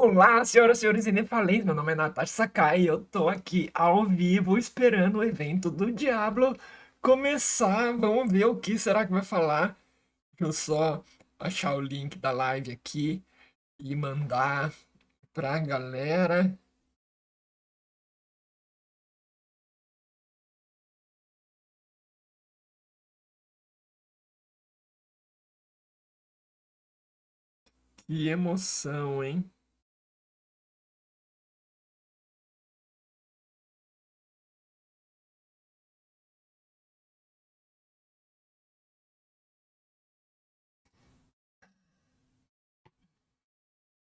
Olá, senhoras e senhores inefalês, meu nome é Natasha Sakai e eu tô aqui ao vivo esperando o evento do Diablo começar. Vamos ver o que será que vai falar. Deixa eu só achar o link da live aqui e mandar pra galera. Que emoção, hein?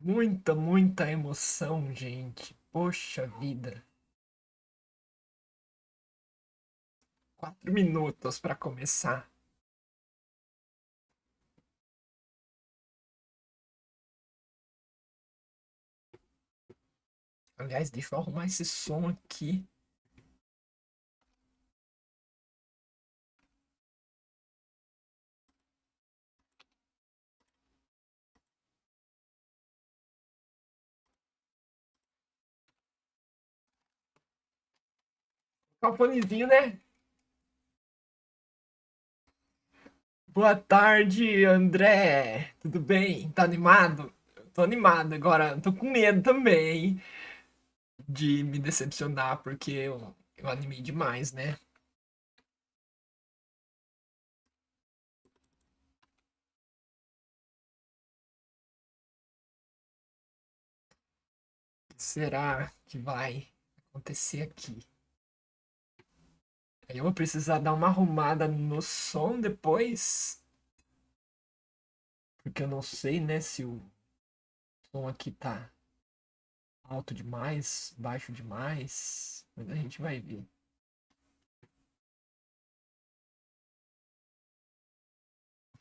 Muita, muita emoção, gente. Poxa vida. 4 minutos pra começar. Aliás, deixa eu arrumar esse som aqui. Colocar o fonezinho, né? Boa tarde, André. Tudo bem? Tá animado? Eu tô animado agora. Tô com medo também de me decepcionar, porque eu animei demais, né? O que será que vai acontecer aqui? Aí eu vou precisar dar uma arrumada no som depois, porque eu não sei, né, se o som aqui tá alto demais, baixo demais, mas a gente vai ver.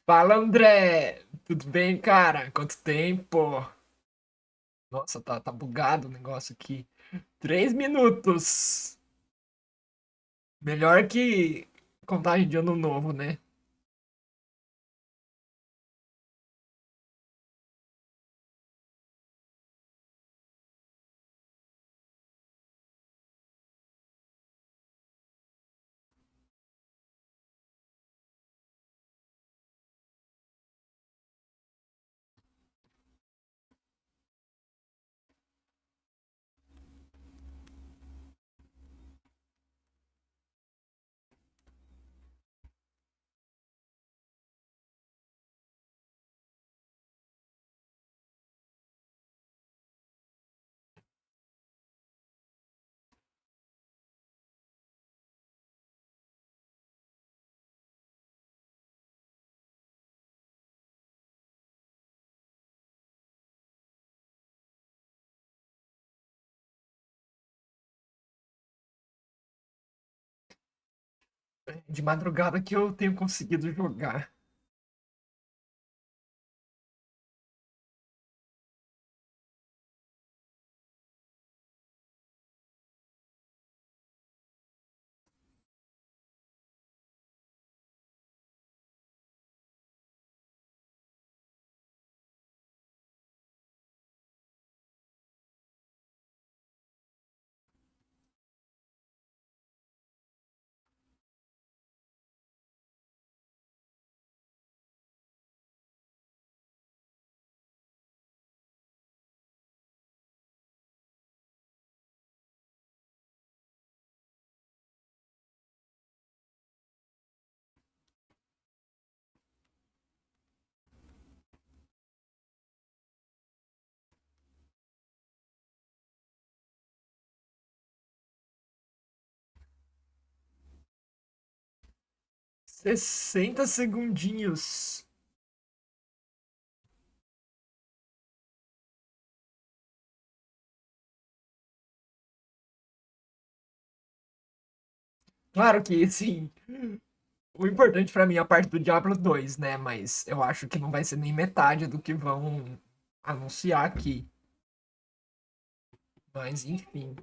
Fala, André! Tudo bem, cara? Quanto tempo? Nossa, tá bugado o negócio aqui. 3 minutos. Melhor que contagem de ano novo, né? De madrugada que eu tenho conseguido jogar. Sessenta segundinhos. Claro que, sim. O importante pra mim é a parte do Diablo 2, né? Mas eu acho que não vai ser nem metade do que vão anunciar aqui. Mas enfim.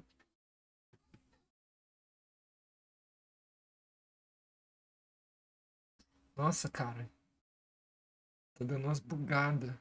Nossa, cara. Tô dando umas bugadas.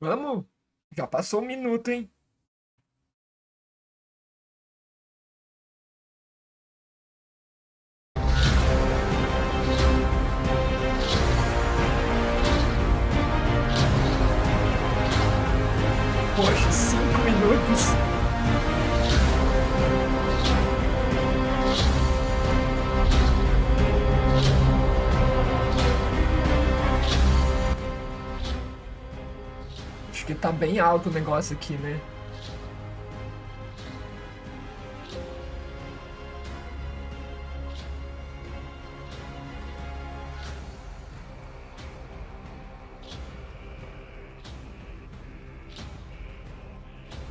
Vamos? Já passou um minuto, hein? Poxa, 5 minutos. Acho que tá bem alto o negócio aqui, né?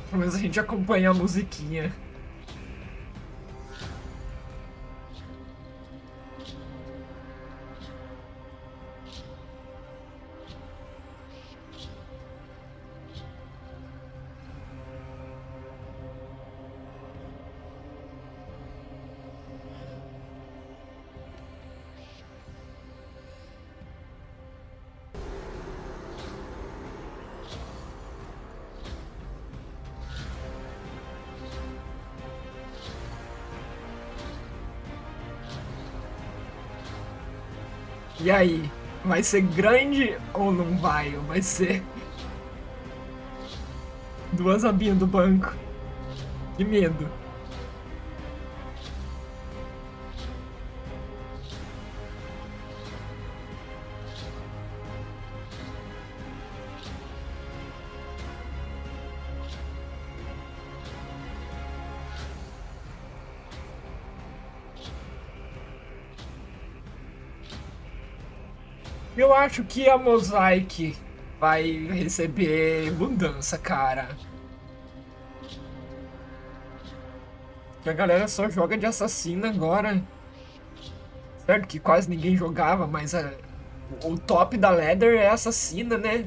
Pelo menos a gente acompanha a musiquinha. E aí? Vai ser grande ou não vai? Ou vai ser duas abinhas do banco? Que medo. Eu acho que a Mosaic vai receber mudança, cara. Que a galera só joga de assassina agora. Certo que quase ninguém jogava, mas o top da ladder é assassina, né?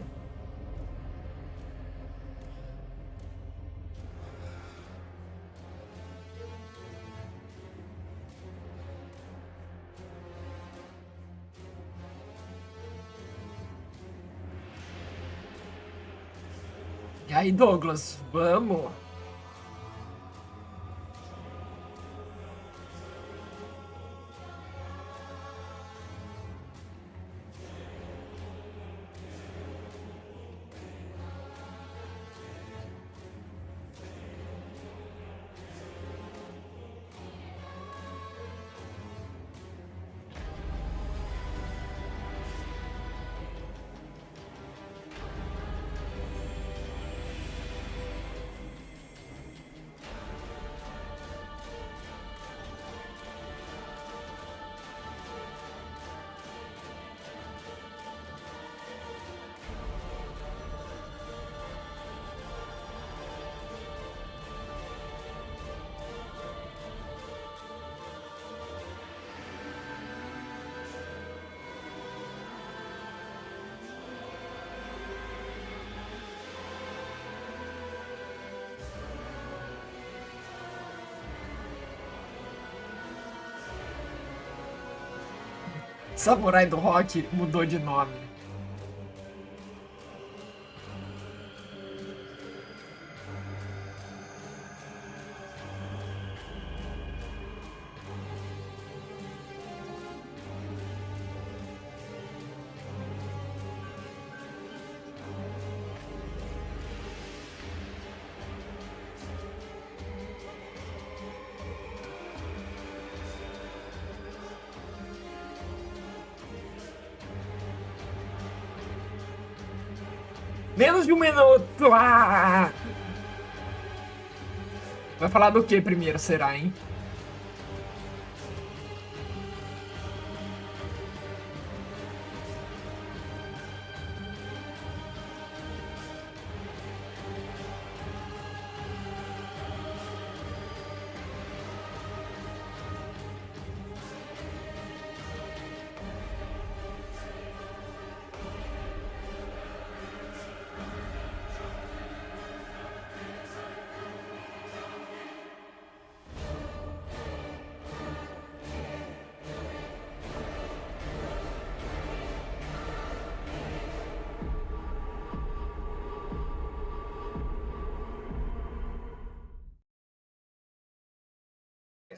E aí, Douglas, vamos? Samurai do Rock mudou de nome. Menos de um minuto! Ah! Vai falar do que primeiro, será, hein?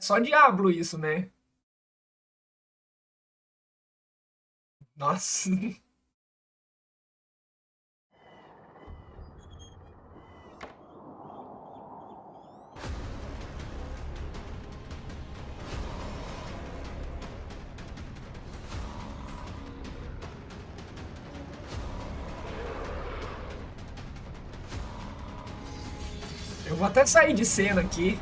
só Diablo isso, né? Nossa. Eu vou até sair de cena aqui.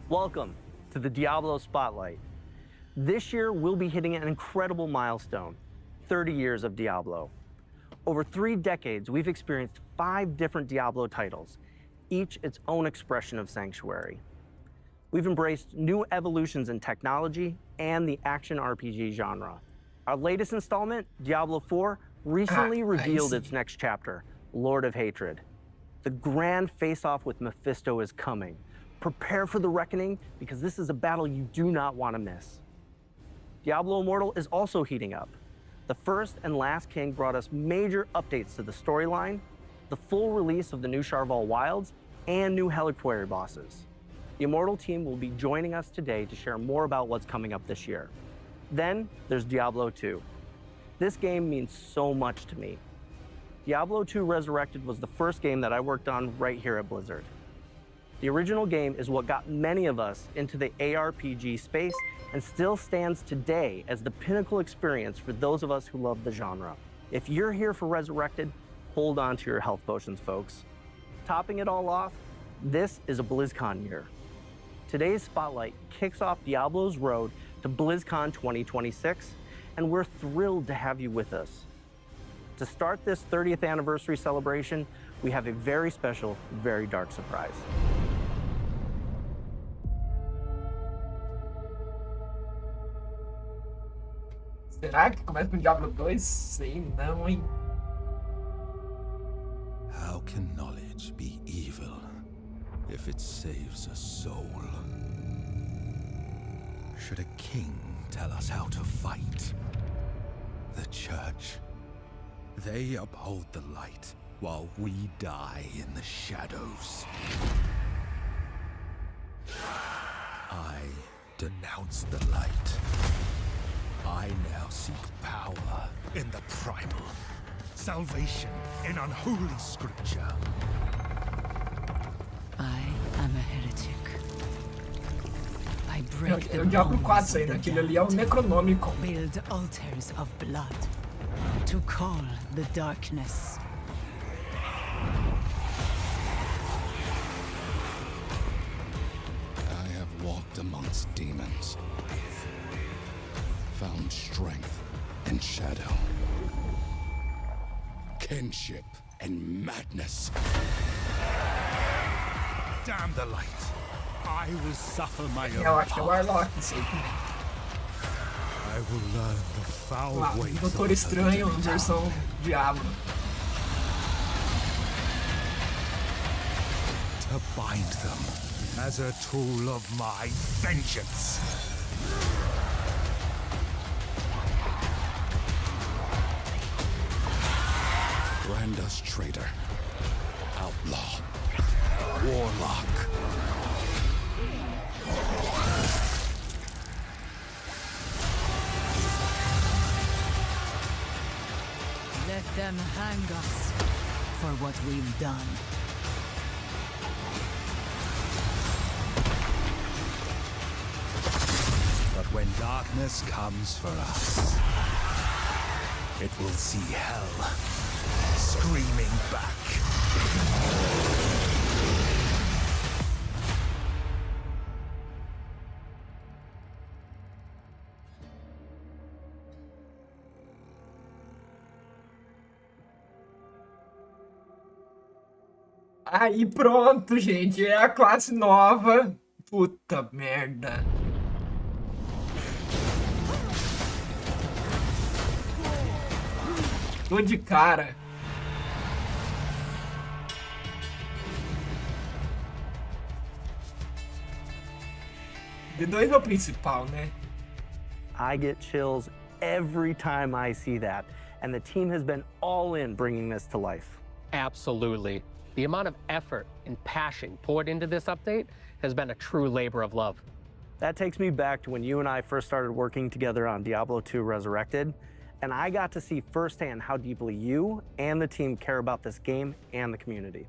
Welcome to the Diablo Spotlight. This year, we'll be hitting an incredible milestone, 30 years of Diablo. Over 3 decades, we've experienced 5 different Diablo titles, each its own expression of sanctuary. We've embraced new evolutions in technology and the action RPG genre. Our latest installment, Diablo 4, recently revealed its next chapter, Lord of Hatred. The grand face-off with Mephisto is coming. Prepare for the reckoning, because this is a battle you do not want to miss. Diablo Immortal is also heating up. The First and Last King brought us major updates to the storyline, the full release of the new Sharval Wilds, and new Heliquary bosses. The Immortal team will be joining us today to share more about what's coming up this year. Then there's Diablo 2. This game means so much to me. Diablo 2 Resurrected was the first game that I worked on right here at Blizzard. The original game is what got many of us into the ARPG space and still stands today as the pinnacle experience for those of us who love the genre. If you're here for Resurrected, hold on to your health potions, folks. Topping it all off, this is a BlizzCon year. Today's Spotlight kicks off Diablo's road to BlizzCon 2026, and we're thrilled to have you with us. To start this 30th anniversary celebration, we have a very special, very dark surprise. Será que começa com Diablo 2? Sei não, hein? How can knowledge be evil if it saves a soul? Should a king tell us how to fight? The church, they uphold the light while we die in the shadows. I denounce the light. I now seek power in the primal, salvation in unholy scripture. I am a heretic. I break É the o Diablo 4 bones aí, of né? the Aquele ali é o damned, Necronômico. build altars of blood to call the darkness. I have walked amongst demons, found strength in shadow, kinship and madness. Damn the light! I will suffer my own Eu acho que é o path. Warlock, isso aí. I will learn the foul Lá, ways Doutor of the Estranho, living. versão Diablo. To bind them as a tool of my vengeance. Branda's traitor, outlaw, warlock. Let them hang us for what we've done. But when darkness comes for us, it will see hell screaming back. Aí pronto, gente. É a classe nova. Puta merda. Tô de cara. D2 é o principal, né? I get chills every time I see that, and the team has been all in bringing this to life. Absolutely. The amount of effort and passion poured into this update has been a true labor of love. That takes me back to when you and I first started working together on Diablo 2 Resurrected, and I got to see firsthand how deeply you and the team care about this game and the community.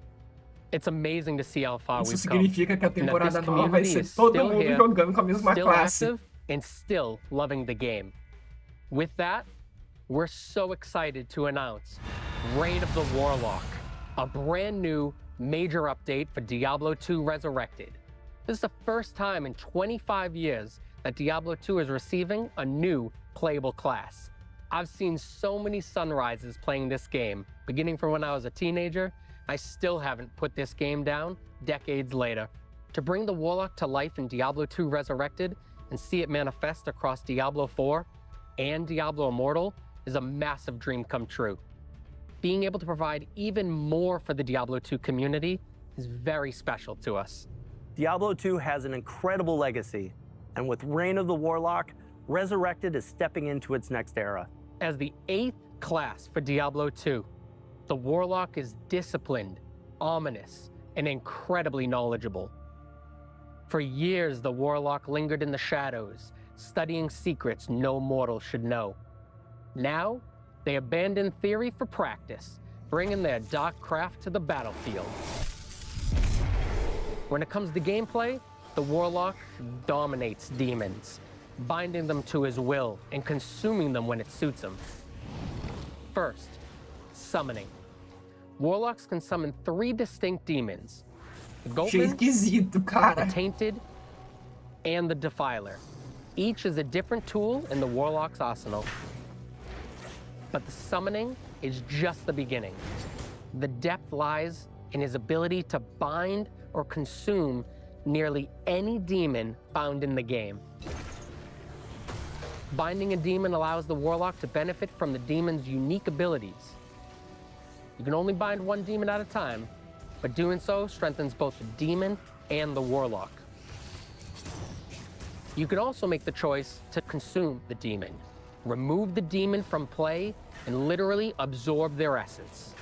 It's amazing to see how far Isso we've come. significa que a and that temporada this nova vai community ser is todo still mundo here, jogando com a mesma still classe. active, and still loving the game. With that, we're so excited to announce Reign of the Warlock, a brand new major update for Diablo 2 Resurrected. This is the first time in 25 years that Diablo 2 is receiving a new playable class. I've seen so many sunrises playing this game, beginning from when I was a teenager. I still haven't put this game down decades later. To bring the Warlock to life in Diablo 2 Resurrected and see it manifest across Diablo 4 and Diablo Immortal is a massive dream come true. Being able to provide even more for the Diablo 2 community is very special to us. Diablo 2 has an incredible legacy, and with Reign of the Warlock, Resurrected is stepping into its next era. As the 8th class for Diablo 2, the Warlock is disciplined, ominous, and incredibly knowledgeable. For years, the Warlock lingered in the shadows, studying secrets no mortal should know. Now, they abandon theory for practice, bringing their dark craft to the battlefield. When it comes to gameplay, the Warlock dominates demons, binding them to his will and consuming them when it suits him. First, summoning. Warlocks can summon 3 distinct demons: the Achei Goatman, esquisito, the cara. Tainted, and the Defiler. Each is a different tool in the Warlock's arsenal. But the summoning is just the beginning. The depth lies in his ability to bind or consume nearly any demon found in the game. Binding a demon allows the Warlock to benefit from the demon's unique abilities. You can only bind one demon at a time, but doing so strengthens both the demon and the Warlock. You can also make the choice to consume the demon, remove the demon from play, and literally absorb their essence.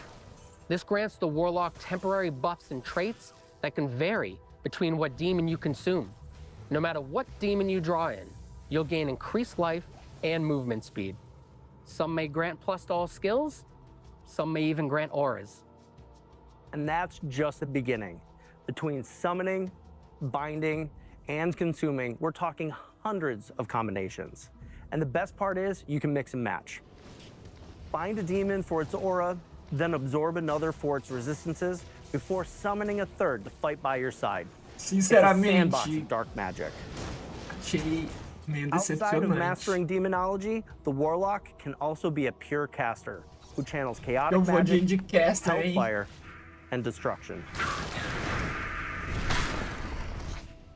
This grants the Warlock temporary buffs and traits that can vary between what demon you consume. No matter what demon you draw in, you'll gain increased life and movement speed. Some may grant plus to all skills, some may even grant auras. And that's just the beginning. Between summoning, binding, and consuming, we're talking hundreds of combinations. And the best part is you can mix and match. Bind a demon for its aura, then absorb another for its resistances before summoning a third to fight by your side. It's a sandbox Sinceramente, of dark magic. achei meio Outside of decepcionante. mastering demonology, the Warlock can also be a pure caster who channels Eu chaotic vou de magic, Caster, hein? hellfire, and destruction.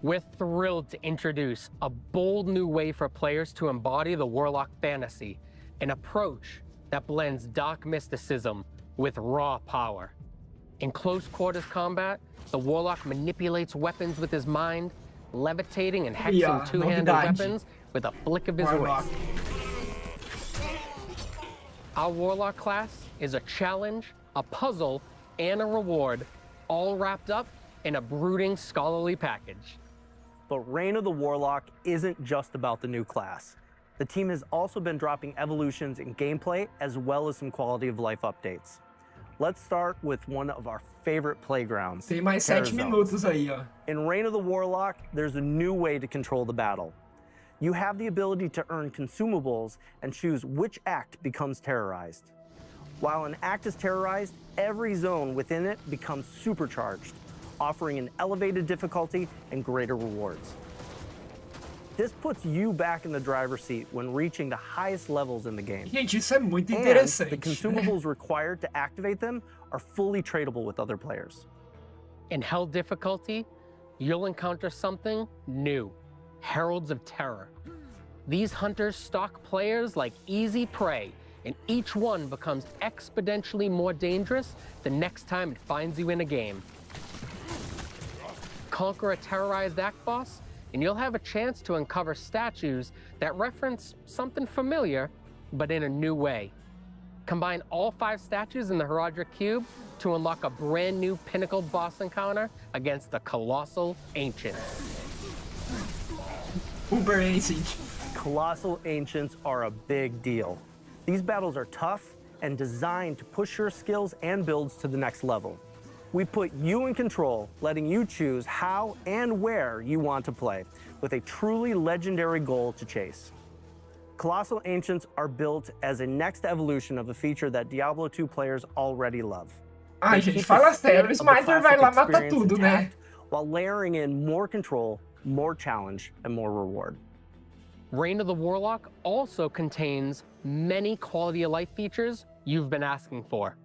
We're thrilled to introduce a bold new way for players to embody the Warlock fantasy, an approach that blends dark mysticism with raw power. In close quarters combat, the Warlock manipulates weapons with his mind, levitating and hexing Yeah, two-handed novidade. weapons with a flick of his Warlock. wrist. Our Warlock class is a challenge, a puzzle, and a reward, all wrapped up in a brooding scholarly package. But Reign of the Warlock isn't just about the new class. The team has also been dropping evolutions in gameplay as well as some quality of life updates. Let's start with one of our favorite playgrounds, Tem mais Terror 7 Zones. minutos aí, ó. In Reign of the Warlock, there's a new way to control the battle. You have the ability to earn consumables and choose which act becomes terrorized. While an act is terrorized, every zone within it becomes supercharged, offering an elevated difficulty and greater rewards. This puts you back in the driver's seat when reaching the highest levels in the game. Gente, isso é muito And interessante. the consumables required to activate them are fully tradable with other players. In Hell difficulty, you'll encounter something new, Heralds of Terror. These hunters stalk players like easy prey, and each one becomes exponentially more dangerous the next time it finds you in a game. Conquer a terrorized act boss, and you'll have a chance to uncover statues that reference something familiar, but in a new way. Combine all 5 statues in the Heraldric Cube to unlock a brand new pinnacle boss encounter against the Colossal Ancients. Uber Ancient. Colossal Ancients are a big deal. These battles are tough and designed to push your skills and builds to the next level. We put you in control, letting you choose how and where you want to play, with a truly legendary goal to chase. Colossal Ancients are built as a next evolution of a feature that Diablo 2 players already love. Ai, They gente, keep fala the sério, o spirit of the Smiter vai classic lá matar experience tudo, né? intact, while layering in more control, more challenge, and more reward. Reign of the Warlock also contains many quality of life features you've been asking for.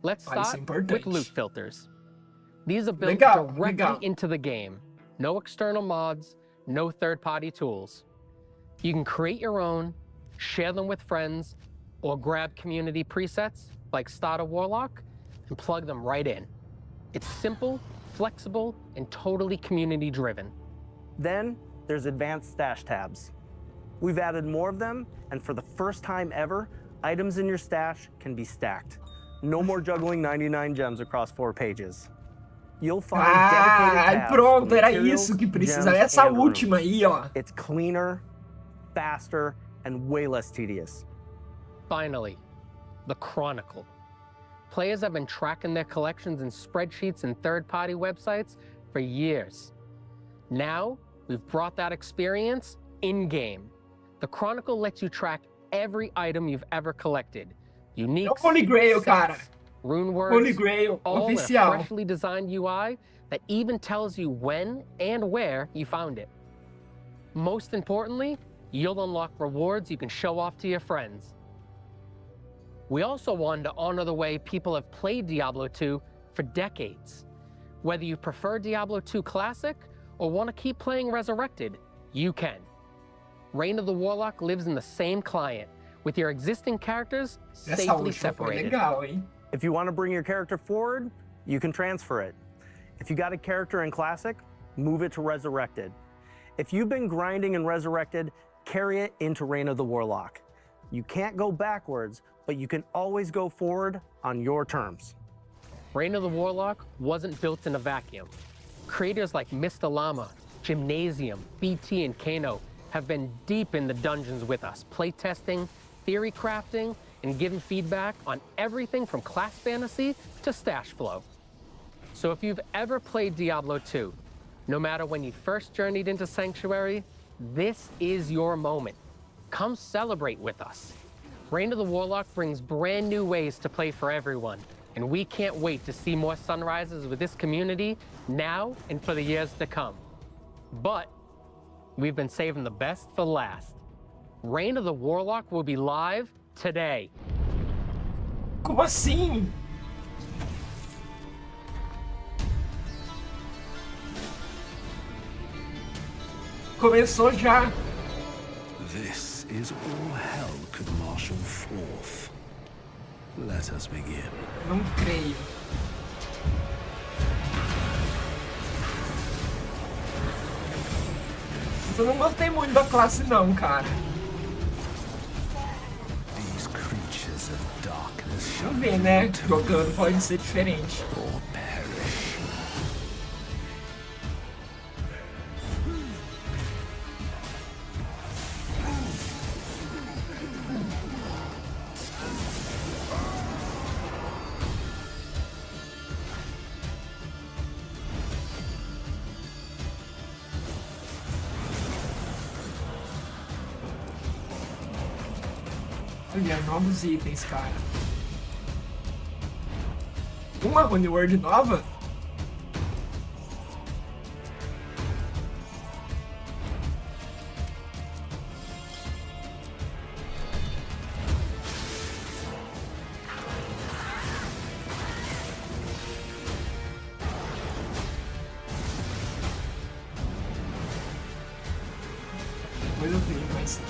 Let's Ah, isso é start importante. with loot filters. These are built Legal, directly legal. into the game. No external mods, no third-party tools. You can create your own, share them with friends, or grab community presets like Starter Warlock and plug them right in. It's simple, flexible, and totally community-driven. Then there's advanced stash tabs. We've added more of them, and for the first time ever, items in your stash can be stacked. No more juggling 99 gems across 4 pages. You'll find dedicated Ai, tabs pronto, for era materials, isso que precisava. gems, Essa and runes. última aí, ó. It's cleaner, faster, and way less tedious. Finally, the Chronicle. Players have been tracking their collections in spreadsheets and third-party websites for years. Now, we've brought that experience in-game. The Chronicle lets you track every item you've ever collected. Unique, É o Holy Grail, cara. rune words, Holy Grail, all in a oficial. freshly designed UI that even tells you when and where you found it. Most importantly, you'll unlock rewards you can show off to your friends. We also wanted to honor the way people have played Diablo 2 for decades. Whether you prefer Diablo 2 Classic or want to keep playing Resurrected, you can. Reign of the Warlock lives in the same client, with your existing characters Essa safely última foi separated. legal, hein? If you want to bring your character forward, you can transfer it. If you got a character in Classic, move it to Resurrected. If you've been grinding in Resurrected, carry it into Reign of the Warlock. You can't go backwards, but you can always go forward on your terms. Reign of the Warlock wasn't built in a vacuum. Creators like Mr. Llama, Gymnasium, BT, and Kano have been deep in the dungeons with us, playtesting, theory crafting, and giving feedback on everything from class fantasy to stash flow. So if you've ever played Diablo 2, no matter when you first journeyed into Sanctuary, this is your moment. Come celebrate with us. Reign of the Warlock brings brand new ways to play for everyone, and we can't wait to see more sunrises with this community now and for the years to come. But we've been saving the best for last. Reign of the Warlock will be live today. Como assim? Começou já. This is all hell could marshal forth. Let us begin. Não creio. Mas eu não gostei muito da classe não, cara. These creatures of darkness shall Vamos ver, né? Jogando pode ser diferente. or perish. Olha, novos itens, cara. Uma Rune Word nova?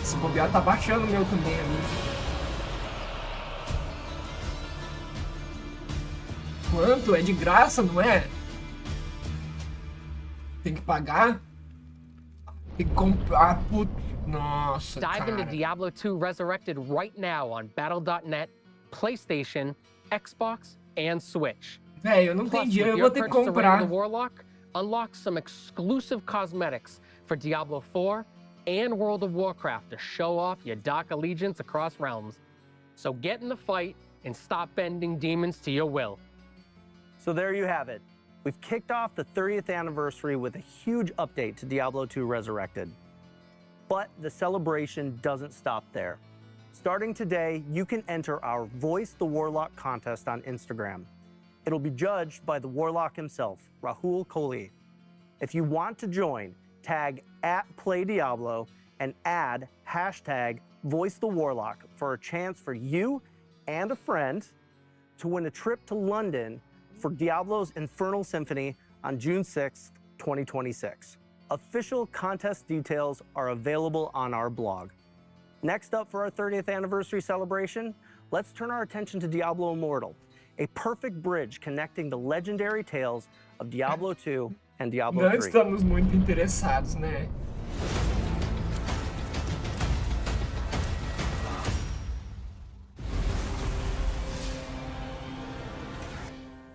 Se bobear, tá baixando o meu também ali. Quanto? É de graça, não é? Tem que pagar? Tem que comprar. Putz, nossa, Dive into cara. Diablo 2 Resurrected right now on Battle.net, PlayStation, Xbox, and Switch. Velho, eu não tenho Plus, dinheiro, with eu your vou ter que purchase of Reign of comprar. the Warlock, unlock some exclusive cosmetics for Diablo 4 and World of Warcraft to show off your dark allegiance across realms. So get in the fight and stop bending demons to your will. So there you have it. We've kicked off the 30th anniversary with a huge update to Diablo 2 Resurrected. But the celebration doesn't stop there. Starting today, you can enter our Voice the Warlock contest on Instagram. It'll be judged by the Warlock himself, Rahul Kohli. If you want to join, tag @PlayDiablo and add #VoiceTheWarlock for a chance for you and a friend to win a trip to London for Diablo's Infernal Symphony on June 6th, 2026. Official contest details are available on our blog. Next up for our 30th anniversary celebration, let's turn our attention to Diablo Immortal, a perfect bridge connecting the legendary tales of Diablo 2 and Diablo Não 3. estamos muito interessados, né?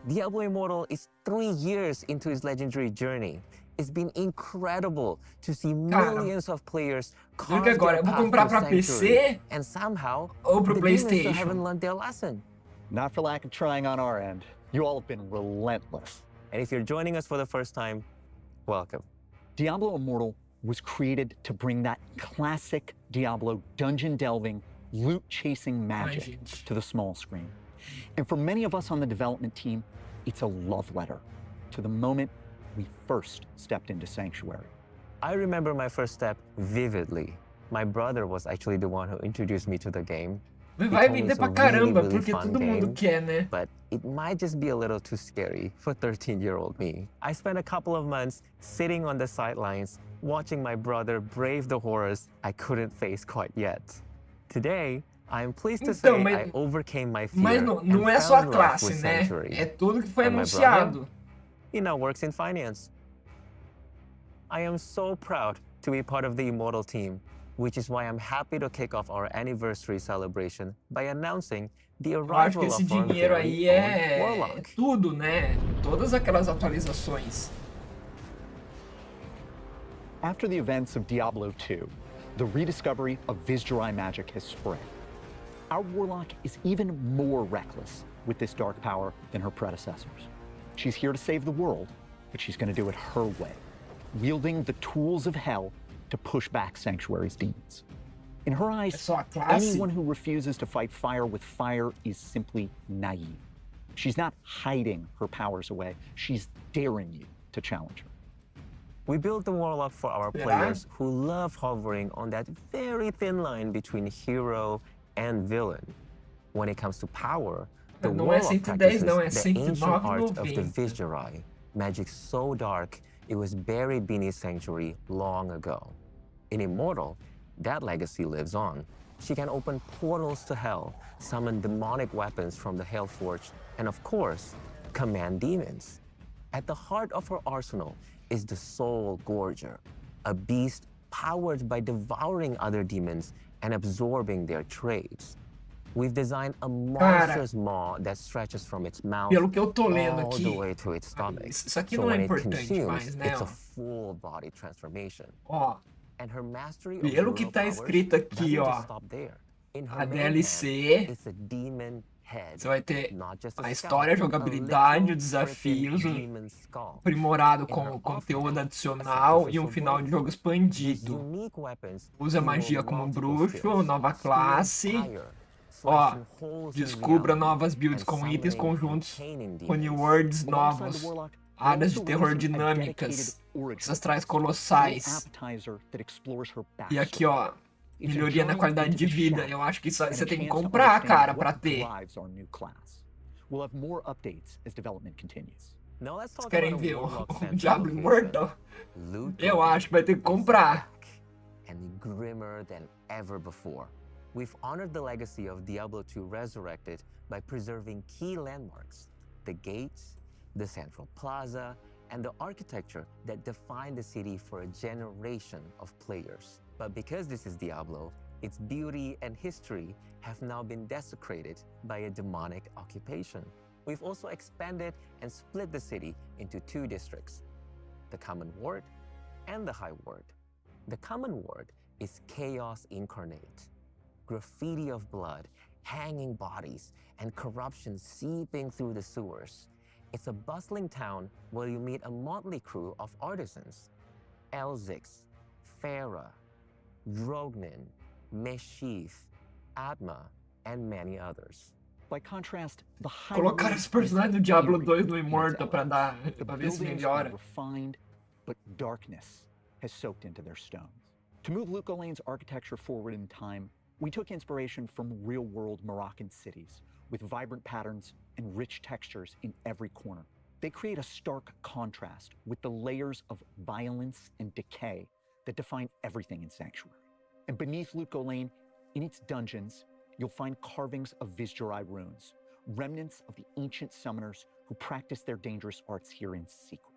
Diablo Immortal is 3 years into his legendary journey. It's been incredible to see millions of players carve que agora their eu vou path comprar to pra Sanctuary, PC and somehow ou pro the demons still PlayStation. haven't learned their lesson. Not for lack of trying on our end. You all have been relentless. And if you're joining us for the first time, welcome. Diablo Immortal was created to bring that classic Diablo dungeon delving, loot chasing magic gente. to the small screen. And for many of us on the development team, it's a love letter to the moment we first stepped into Sanctuary. I remember my first step vividly. My brother was actually the one who introduced me to the game. Vai told me vender it's pra a caramba, really porque fun todo mundo game. quer, né? But it might just be a little too scary for 13-year-old me. I spent a couple of months sitting on the sidelines, watching my brother brave the horrors I couldn't face quite yet. Today, I am pleased to Então, say mas- I overcame my fear Mas não and é só a fell in love classe, with né? Sanctuary. É tudo que foi And my anunciado. He now works in finance. I am so proud to be part of the Immortal team, which is why I'm happy to kick off our anniversary celebration by announcing the Eu acho que arrival esse of our dinheiro very aí own é Warlock. tudo, né? Todas aquelas atualizações. After the events of Diablo 2, the rediscovery of Vizjurai magic has spread. Our Warlock is even more reckless with this dark power than her predecessors. She's here to save the world, but she's going to do it her way, wielding the tools of hell to push back Sanctuary's demons. In her eyes, só a classe? anyone who refuses to fight fire with fire is simply naive. She's not hiding her powers away, she's daring you to challenge her. We built the Warlock for our Yeah. players who love hovering on that very thin line between hero and villain. When it comes to power, the Não é Warlock 110, practices não, é the ancient art of the 109,90. Vizjurai, magic so dark it was buried beneath Sanctuary long ago. In Immortal, that legacy lives on. She can open portals to hell, summon demonic weapons from the Hellforge, and of course, command demons. At the heart of her arsenal is the Soul Gorger, a beast powered by devouring other demons and absorbing their traits. We've designed a monstrous maw that stretches from its mouth Pelo que eu tô lendo all aqui, the way to its stomach. isso aqui So não é when it importante consumes, mais, né, it's ó. a full body transformation. Ó, And her mastery of pelo que rural tá powers escrito aqui, doesn't ó, just stop there. In her a main DLC, hand is a demon head, você vai ter not just a a scalp, história, a a jogabilidade, literal os desafios, freaking demon skull. aprimorado In com her conteúdo offering, adicional e um sacrificial final de blade. jogo These expandido. unique weapons Usa enable magia como multiple bruxo, skills, nova spewing classe. fire, Ó, slashing holes in descubra reality, novas builds and com itens summoning conjuntos containing com demons. new worlds Alongside novos, the Warlock, we're áreas de also terror releasing a dinâmicas, dedicated origin ancestrais quest, a colossais. little appetizer that explores her E aqui, backstory. ó, melhoria na qualidade de vida. Eu acho que isso And você a tem que chance to comprar, understand cara, pra what ter. drives our new class. We'll have more updates as development continues. Now let's Vocês talk querem about a ver o Warlock central Diablo location. Immortal? Loot Eu Lake acho que vai ter que is comprar. back. and grimmer than ever before. We've honored the legacy of Diablo 2 Resurrected by preserving key landmarks, the gates, the central plaza, and the architecture that defined the city for a generation of players. But because this is Diablo, its beauty and history have now been desecrated by a demonic occupation. We've also expanded and split the city into 2 districts, the Common Ward and the High Ward. The Common Ward is chaos incarnate. Graffiti of blood, hanging bodies, and corruption seeping through the sewers. It's a bustling town where you meet a motley crew of artisans. Elzix, Farah, Drognin, Meshith, Atma, and many others. By contrast, the high Colocaram os personagens do Diablo 2 no Immortal pra ver se buildings melhora. are refined, but darkness has soaked into their stones. To move Luke Olane's architecture forward in time, we took inspiration from real-world Moroccan cities with vibrant patterns and rich textures in every corner. They create a stark contrast with the layers of violence and decay that define everything in Sanctuary. And beneath Luke Olane, in its dungeons, you'll find carvings of Vizjurai runes, remnants of the ancient summoners who practiced their dangerous arts here in secret.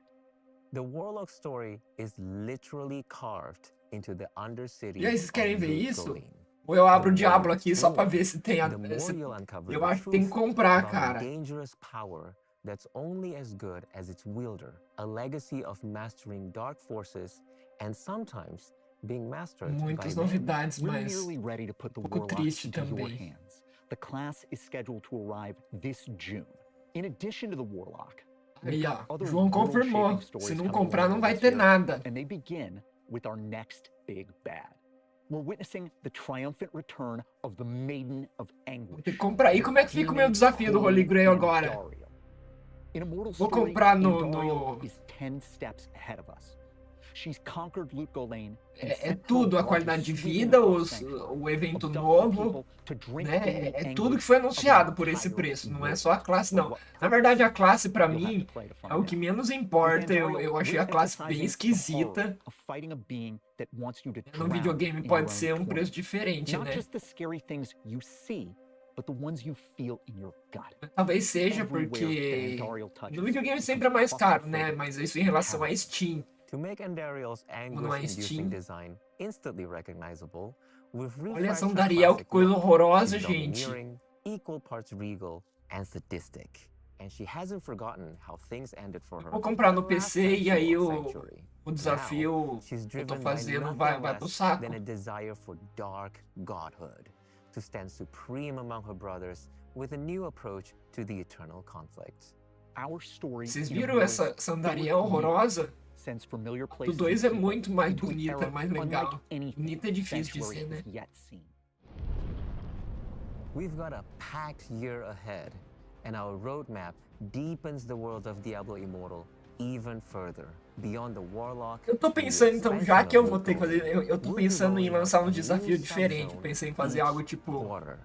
The Warlock story is literally carved into the Undercity. E aí, vocês querem of ver Luke isso? Olane. Ou eu abro o The Diablo more aqui só pra explore, ver se tem a... the more you'll uncover Eu the acho que tem que truth comprar, about a cara. dangerous power that's only as good as its wielder, a legacy of mastering dark forces and sometimes being mastered Muitas by men. novidades, We're mas nearly ready to put the pouco Warlock triste into your também. hands. The class is scheduled to arrive this June. In addition to the Warlock, Aí, we've ó, got other João confirmou. world-shaping stories Se não coming comprar, along não vai this ter year, nada. and they begin with our next big bad. We're witnessing the triumphant return of the Maiden of Anguish. Vou ter que comprar. E como é que fica o meu desafio do Holy Grail agora? In Immortal Vou story, comprar Andariel is 10 steps ahead of us. She's conquered Luke Olane and É sent tudo, a her qualidade de sweeping vida, across Sanctuary, o evento abducting novo, people to drink in né? the É tudo que anguish foi of an anunciado por esse entire preço, não é world. só a classe, não. But Na verdade, a classe, pra you'll have mim, to play to é find o que out. menos With importa. Andariel, Eu achei we're a classe bem emphasizing the esquisita. horror of fighting a being that wants you to No drown videogame in pode your ser own um preço torment. diferente, Not né? just the scary things you see, but the ones you feel in your gut. Talvez seja Everywhere porque that Andariel touches no videogame becomes sempre é mais caro, né? claustrophobic Mas isso em relação a Steam. To make Andariel's não é anguish-inducing Steam. design instantly recognizable, we've Olha essa refreshed her Andariel, que classic coisa look. horrorosa, She's gente. domineering, equal parts regal, and sadistic. And she hasn't forgotten how things ended for her. Vou comprar no last PC time e she aí walked Sanctuary. o desafio Now, she's que eu tô driven by fazendo nothing vai pro less saco. than a desire for dark godhood, to stand supreme among her brothers with a new approach to the eternal conflict. Our story Vocês in viram Immortal essa Andariel horrorosa? sends familiar Do places 2 é and muito mais into an bonita, era mais unlike legal. anything Bonita é difícil de Sanctuary dizer, né? has yet seen. We've got a packed year ahead, and our roadmap deepens the world of Diablo Immortal even further, beyond the Warlock. Eu tô and the pensando, então, já expansion que eu of vou ter que Luke fazer. Olane, Eu tô we'll be pensando em rolling out lançar a um new desafio diferente. subzone Pensei em fazer each algo tipo. quarter,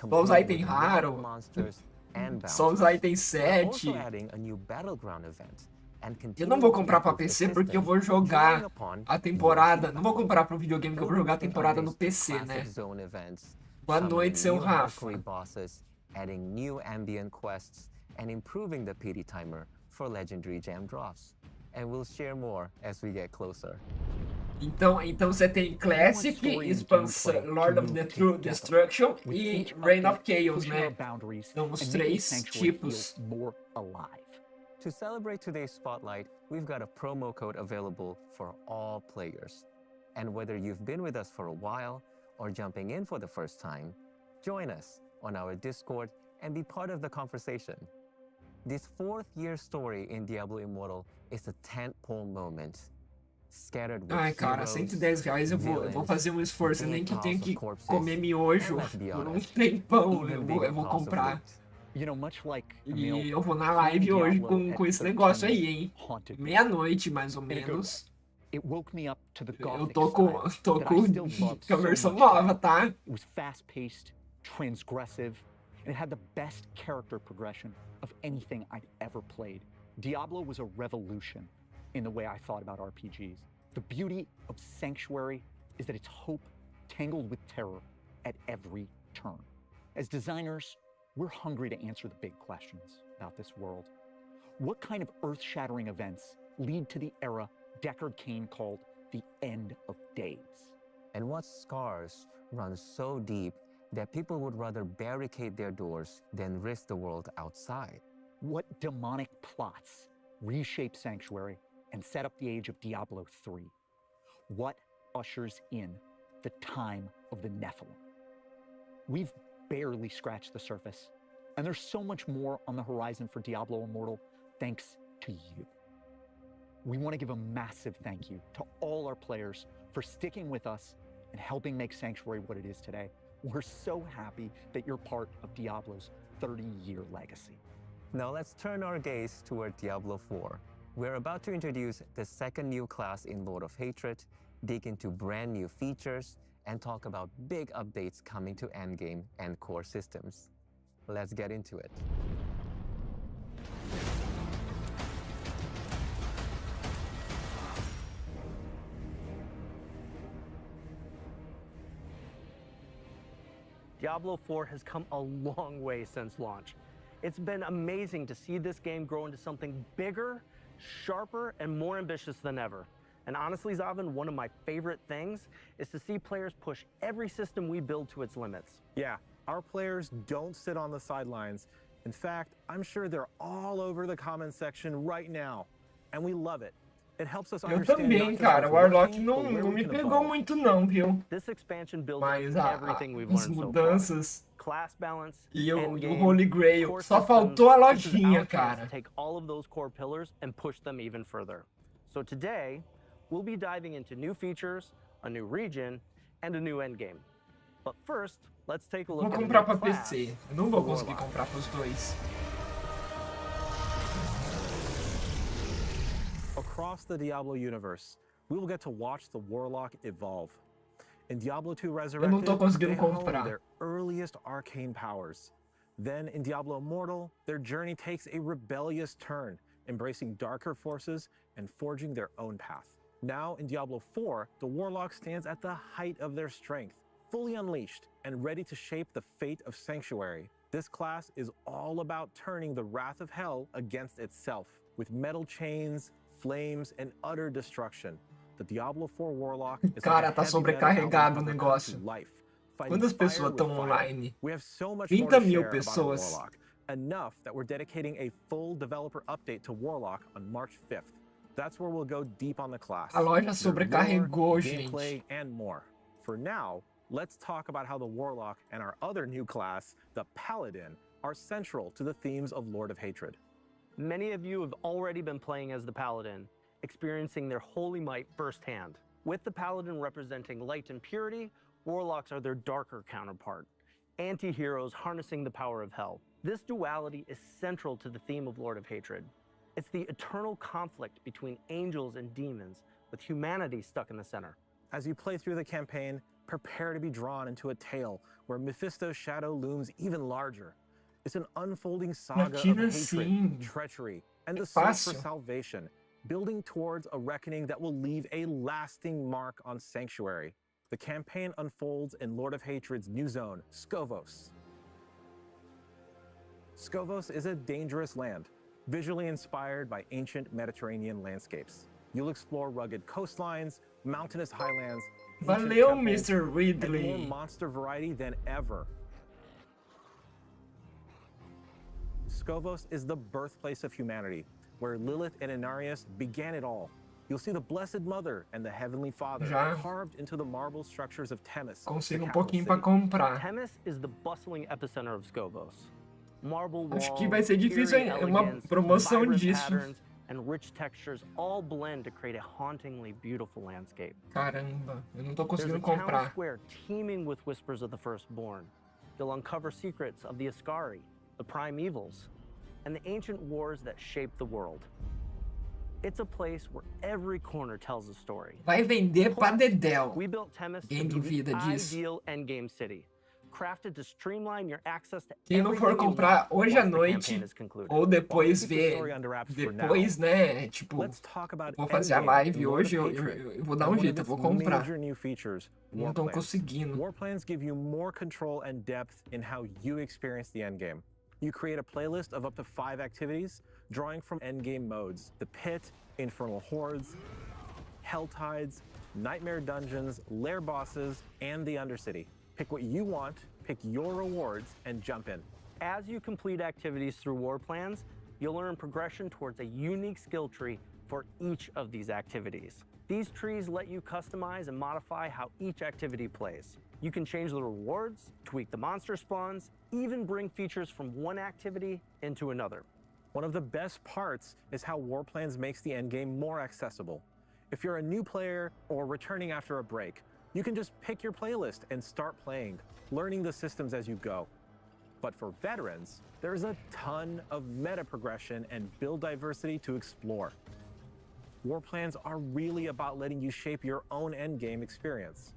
Só os complete itens with raros, rare monsters and só os bounties. itens We're 7. also adding a new battleground event. Eu não vou comprar pra PC porque eu vou jogar a temporada. Não vou comprar pro videogame que eu vou jogar a temporada no PC, né? Boa noite, seu Rafa. Bosses, adding new ambient quests and improving the pity timer for legendary gem drops. And we'll share more as we get closer. Então você tem Classic, Expansion, Lord of Destruction e Reign of Chaos, né? São os 3 tipos. To celebrate today's spotlight, we've got a promo code available for all players. And whether you've been with us for a while or jumping in for the first time, join us on our Discord and be part of the conversation. This 4th-year story in Diablo Immortal is a tentpole moment. Scattered with Ai, cara, heroes, R$110 eu vou fazer um esforço, nem que eu tenha que comer miojo and let's be por um honest, tempão, even eu bigger vou cost of comprar. loot. You know, much like E eu vou na live hoje com esse negócio aí, hein? Meia-noite, mais ou menos. It woke me up to the Eu gothic tô com style that I still love a so versão much. nova, tá? It was fast-paced, transgressive, and it had the best character progression of anything I'd ever played. Diablo was a revolution in the way I thought about RPGs. The beauty of Sanctuary is that it's hope tangled with terror at every turn. As designers, we're hungry to answer the big questions about this world. What kind of earth-shattering events lead to the era Deckard Cain called the end of days? And what scars run so deep that people would rather barricade their doors than risk the world outside? What demonic plots reshape Sanctuary and set up the age of Diablo 3? What ushers in the time of the Nephilim? We've barely scratched the surface, and there's so much more on the horizon for Diablo Immortal thanks to you. We want to give a massive thank you to all our players for sticking with us and helping make Sanctuary what it is today. We're so happy that you're part of Diablo's 30-year legacy. Now let's turn our gaze toward Diablo 4. We're about to introduce the second new class in Lord of Hatred, dig into brand new features, and talk about big updates coming to endgame and core systems. Let's get into it. Diablo 4 has come a long way since launch. It's been amazing to see this game grow into something bigger, sharper, and more ambitious than ever. And honestly, Zavin, one of my favorite things is to see players push every system we build to its limits. Yeah, our players don't sit on the sidelines. In fact, I'm sure they're all over the comments section right now. And we love it. It helps us Eu understand também, not just cara. O what's Warlock working, não, but where não we me can pegou evolve. muito não, viu? This expansion builds Mas on everything we've as learned so far. mudanças Class balance, e o endgame, Holy Grail. core Só systems, faltou a this is our lojinha, chance cara. to take all of those core pillars and push them even further. So today, we'll be diving into new features, a new region, and a new endgame. But first, let's take a look Vou at a comprar new pra class, PC. Eu não vou the conseguir Warlock. comprar pros dois. Across the Diablo universe, we will get to watch the Warlock evolve. In Diablo 2 Eu não Resurrected, tô conseguindo they hone comprar. their earliest arcane powers. Then in Diablo Immortal, their journey takes a rebellious turn, embracing darker forces and forging their own path. Now in Diablo 4, the Warlock stands at the height of their strength, fully unleashed and ready to shape the fate of Sanctuary. This class is all about turning the wrath of hell against itself, with metal chains, flames, and utter destruction. The Diablo 4 Warlock is Cara, like tá a heavy metal sobrecarregado o album cover negócio. come to life, fighting Quantas fire pessoas with estão fire. online? We have so much 30 more to mil share about our pessoas. Warlock. Enough that we're dedicating a full developer update to Warlock on March 5th. That's where we'll go deep on the class. A loja their sobrecarregou, lore, gente. gameplay, and more. For now, let's talk about how the Warlock and our other new class, the Paladin, are central to the themes of Lord of Hatred. Many of you have already been playing as the Paladin, experiencing their holy might firsthand. With the Paladin representing light and purity, Warlocks are their darker counterpart, anti-heroes harnessing the power of hell. This duality is central to the theme of Lord of Hatred. It's the eternal conflict between angels and demons, with humanity stuck in the center. As you play through the campaign, prepare to be drawn into a tale where Mephisto's shadow looms even larger. It's an unfolding saga of Platina, hatred, sim. treachery, and É the search for fácil. salvation, building towards a reckoning that will leave a lasting mark on Sanctuary. The campaign unfolds in Lord of Hatred's new zone, Skovos. Skovos is a dangerous land, visually inspired by ancient Mediterranean landscapes. You'll explore rugged coastlines, mountainous highlands, ancient Valeu, temples, Mr. and more Ridley. monster variety than ever. Skovos is the birthplace of humanity, where Lilith and Inarius began it all. You'll see the Blessed Mother and the Heavenly Father Já. carved into the marble structures of Themis, the Consigo capital pouquinho pra city. comprar. Themis is the bustling epicenter of Skovos. Marble walls, Acho que vai ser difícil, eerie hein? É uma elegance, promoção vibrant disso. patterns, and rich textures all blend to create a hauntingly beautiful landscape. Caramba, eu não tô There's a conseguindo town comprar. square teeming with whispers of the firstborn. You'll uncover secrets of the Ascari, the primevals, and the ancient wars that shaped the world. It's a place where every corner tells a story. Vai vender pra dedéu. We built Themis to Quem be the duvida disso? ideal endgame city, crafted to streamline your access to Quem não for everything you comprar want hoje à once the noite campaign is concluded. ou depois While we keep the ver story under wraps for depois, now, né? Tipo, let's talk about vou fazer a Endgame, live Lord hoje, of eu Hatred, vou dar and um one jeito, eu of vou its comprar. major new features, Não war tô plans. conseguindo. War plans give you more control and depth in how you experience the endgame. You create a playlist of up to 5 activities, drawing from endgame modes: the pit, infernal hordes, hell tides, nightmare dungeons, lair bosses, and the undercity. Pick what you want, pick your rewards, and jump in. As you complete activities through war plans, you'll earn progression towards a unique skill tree for each of these activities. These trees let you customize and modify how each activity plays. You can change the rewards, tweak the monster spawns, even bring features from one activity into another. One of the best parts is how war plans makes the endgame more accessible. If you're a new player or returning after a break, you can just pick your playlist and start playing, learning the systems as you go. But for veterans, there's a ton of meta progression and build diversity to explore. War plans are really about letting you shape your own endgame experience.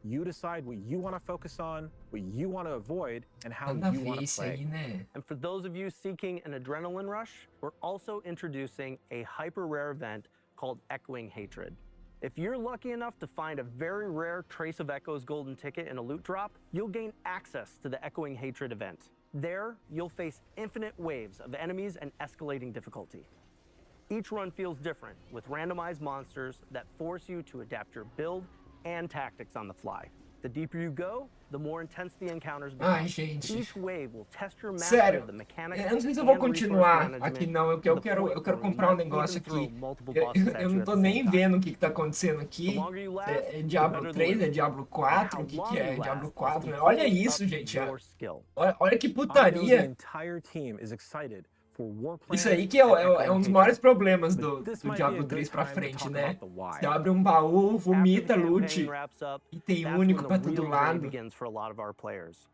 You decide what you want to focus on, what you want to avoid, and how Nada a you ver want to isso play. aí, né? And for those of you seeking an adrenaline rush, we're also introducing a hyper rare event called Echoing Hatred. If you're lucky enough to find a very rare Trace of Echoes golden ticket in a loot drop, you'll gain access to the Echoing Hatred event. There, you'll face infinite waves of enemies and escalating difficulty. Each run feels different, with randomized monsters that force you to adapt your build and tactics on the fly. The deeper you go, the more intense the encounters become. Ai, gente. Each wave will test your mastery Sério, of the mechanics eu não sei se eu vou and resource continuar management aqui não, to the eu point quero where we comprar um might negócio even throw aqui. multiple Eu, bosses eu at não you at tô the nem same time. vendo o que tá acontecendo The aqui. longer you last, É the Diablo better the 3, é loot. Diablo And 4, how o que long que é? you Diablo last 4, is né? Olha completely isso, up gente. to your skill. Olha que I know the putaria. entire team is excited for war plans Isso aí que é, and é um Echoing dos maiores Hatred. problemas But this do might be a Diablo good 3 pra time to frente, talk né? about the why. Você abre um baú, After the vomita campaign loot wraps up, e tem that's único when pra the todo real journey lado. begins for a lot of our players.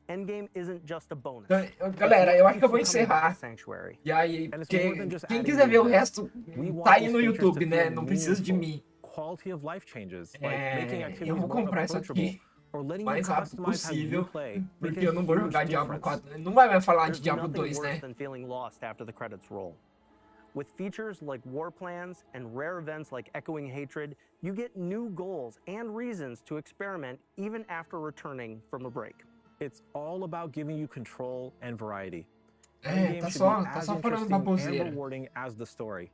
Endgame isn't just a bonus. Então, galera, eu acho que eu vou Keeps you coming back encerrar. to Sanctuary. E aí, And it's more than just quem adding quiser ver o new resto, We want tá aí these no features YouTube, to né? feel Não precisa de meaningful. mim. Quality of life changes, like making Eu activities vou more comprar isso approachable aqui or letting o you mais rápido customize how you possível, play, make porque a eu não vou huge jogar Diablo difference. 4. Não vai mais falar de There's Diablo nothing 2, worse né? than feeling lost after the credits roll. With features like war plans and rare events like Echoing Hatred, you get new goals and reasons to experiment even after returning from a break. It's all about giving you control and variety. É, Endgame tá should be só as falando interesting and baboseira. rewarding as the story.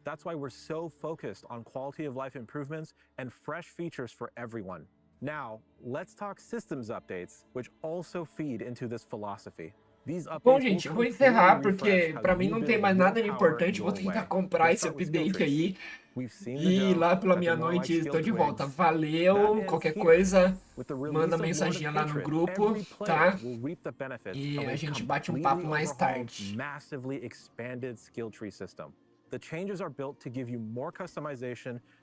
That's why we're so focused on quality of life improvements and fresh features for everyone. Now, let's talk systems updates, which also feed into this philosophy. These Bom, updates will gente, eu vou completely encerrar refresh porque how pra mim you não tem build mais your nada de power importante. Vou your tentar way. comprar Let's esse start with skill update trees. aí We've seen the e ir demo, lá pela but the more like meia-noite skill estou de volta. twigs. Valeu, That ends qualquer here. coisa, With the release manda of Lord of mensaginha lá no Hatred, grupo, every tá? player will reap the benefits E of a a gente bate um papo completely mais overhauled, tarde. massively expanded skill tree system. The changes are built to give you more customization